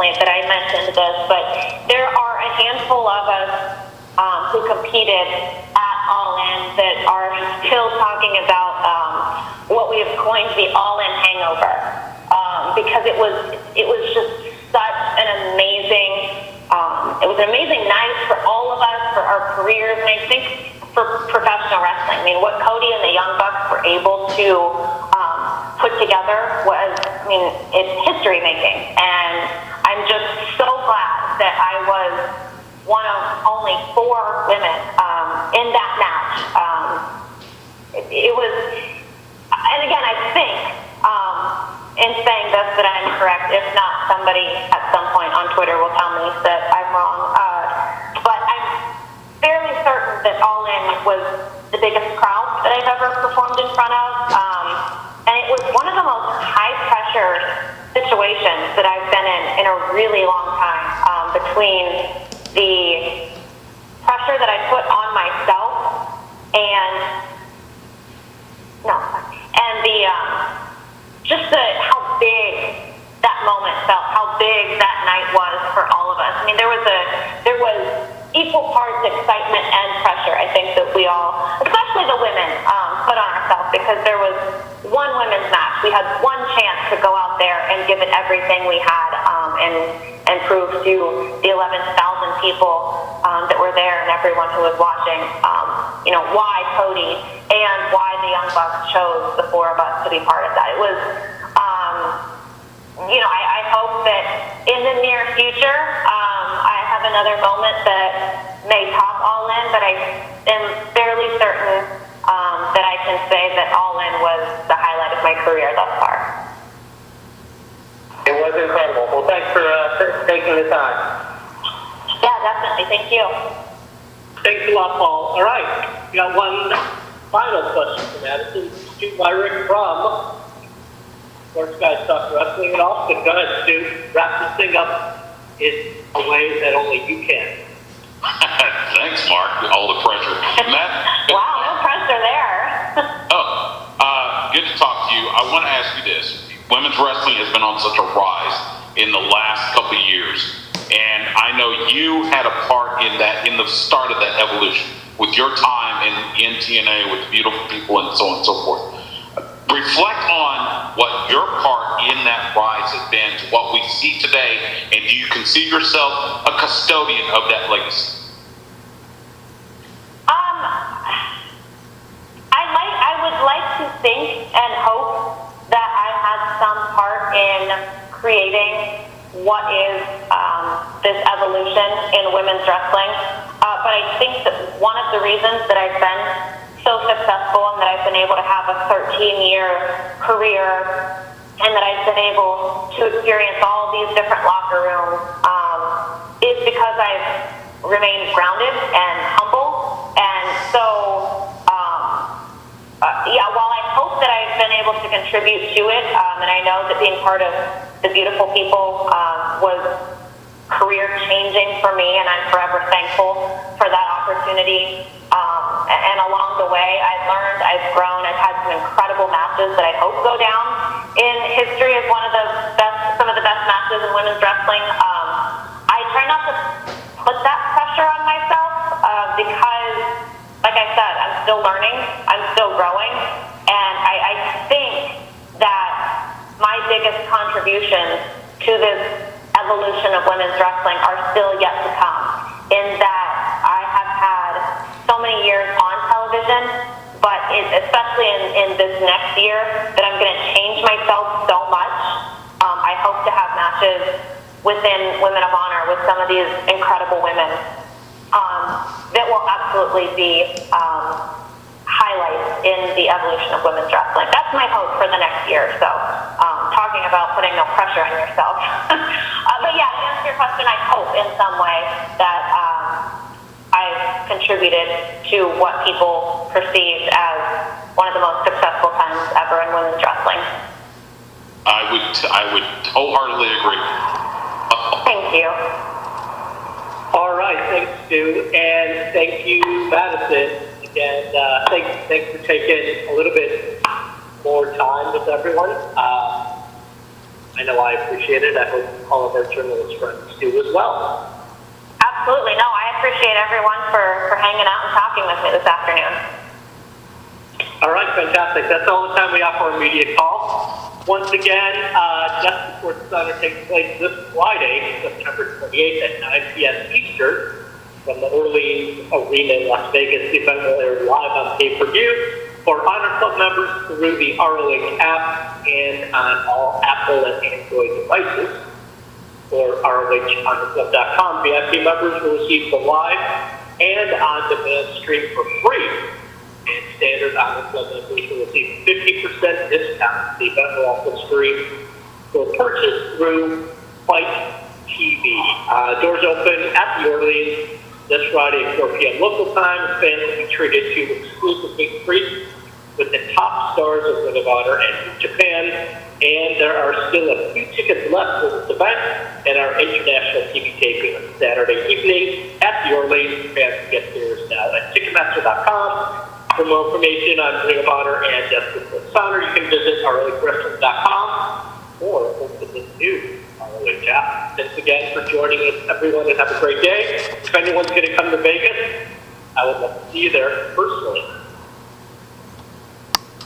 complaint that I mentioned this, but there are a handful of us who competed at All In that are still talking about what we have coined the All In hangover, because it was just such an amazing night for all of us, for our careers, and I think for professional wrestling. I mean, what Cody and the Young Bucks were able to put together was, it's history making, and I'm just so glad that I was one of only 4 women in that match. It was, and again, I think in saying this that I'm correct. If not, somebody at some point on Twitter will tell me that I'm wrong. But I'm fairly certain that All In was the biggest crowd that I've ever performed in front of. And it was one of the most high-pressure situations that I've been in a really long time, between the pressure that I put on myself and how big that moment felt, how big that night was for all of us. I mean, there was equal parts excitement and pressure, I think, that we all, especially the women, put on ourselves, because there was one women's match. We had one chance to go out there and give it everything we had, and prove to the 11,000 people that were there and everyone who was watching, why Cody and why the Young Bucks chose the 4 of us to be part of that. It was, I hope that in the near future, I have another moment that may top All In, but I am fairly certain that I can say that All In was the highlight of my career thus far. It was incredible. Well, thanks for taking the time. Yeah, definitely. Thank you. Thanks a lot, Paul. All right. We got one final question for Madison. Stu Myrick from Sports Guys Talk Wrestling in Austin. Go ahead, Stu. Wrap this thing up in a way that only you can. Thanks, Mark. All the pressure. Matt? Wow, no pressure there. Good to talk to you. I want to ask you this. Women's wrestling has been on such a rise in the last couple of years, and I know you had a part in that, in the start of that evolution, with your time in TNA, with the beautiful people and so on and so forth. Reflect on what your part in that rise has been to what we see today, and do you consider yourself a custodian of that legacy? I would like to think and hope that I had some part in creating what is this evolution in women's wrestling. But I think that one of the reasons that I've been so successful and that I've been able to have a 13-year career and that I've been able to experience all these different locker rooms is because I've remained grounded and humble. And so, while I hope that I've been able to contribute to it, and I know that being part of the beautiful people was career-changing for me, and I'm forever thankful for that opportunity. And along the way, I've learned, I've grown, I've had some incredible matches that I hope go down in history as some of the best matches in women's wrestling. I try not to put that pressure on myself because, like I said, I'm still learning, I'm still growing, and I think that my biggest contributions to this evolution of women's wrestling are still yet to come, in that I have had so many years on television, but especially in this next year, that I'm going to change myself so much. I hope to have matches within Women of Honor with some of these incredible women that will absolutely be highlights in the evolution of women's wrestling. That's my hope for the next year. So, talking about putting no pressure on yourself. But yeah, to answer your question, I hope in some way that I've contributed to what people perceived as one of the most successful times ever in women's wrestling. I would wholeheartedly agree. Thank you. All right, thanks, Stu, and thank you, Madison. Again, thanks for taking a little bit more time with everyone. I know I appreciate it. I hope all of our journalist friends do as well. Absolutely. No, I appreciate everyone for hanging out and talking with me this afternoon. All right, fantastic. That's all the time we have for our media call. Once again, Death Before Dishonor takes place this Friday, September 28th at 9 p.m. Eastern from the Orleans Arena in Las Vegas. The event will air live on pay-per-view for HonorClub members through the ROH app and on all Apple and Android devices. For ROH.HonorClub.com, VIP members will receive the live and on-demand stream for free. And standard HonorClub members will receive 50% discount. The event will also stream for purchase through FITE TV. Doors open at the Orleans this Friday at 4 p.m. local time. Fans will be treated to exclusive meet and greets with the top stars of Ring of Honor and Japan. And there are still a few tickets left for this event and our international TV taping on Saturday evening at the Orleans. Fans can get theirs now at Ticketmaster.com. For more information on Ring of Honor and Death Before Dishonor, you can visit ROHWrestling.com or open the new ROH app. Thanks again for joining us, everyone, and have a great day. If anyone's going to come to Vegas, I would love to see you there personally.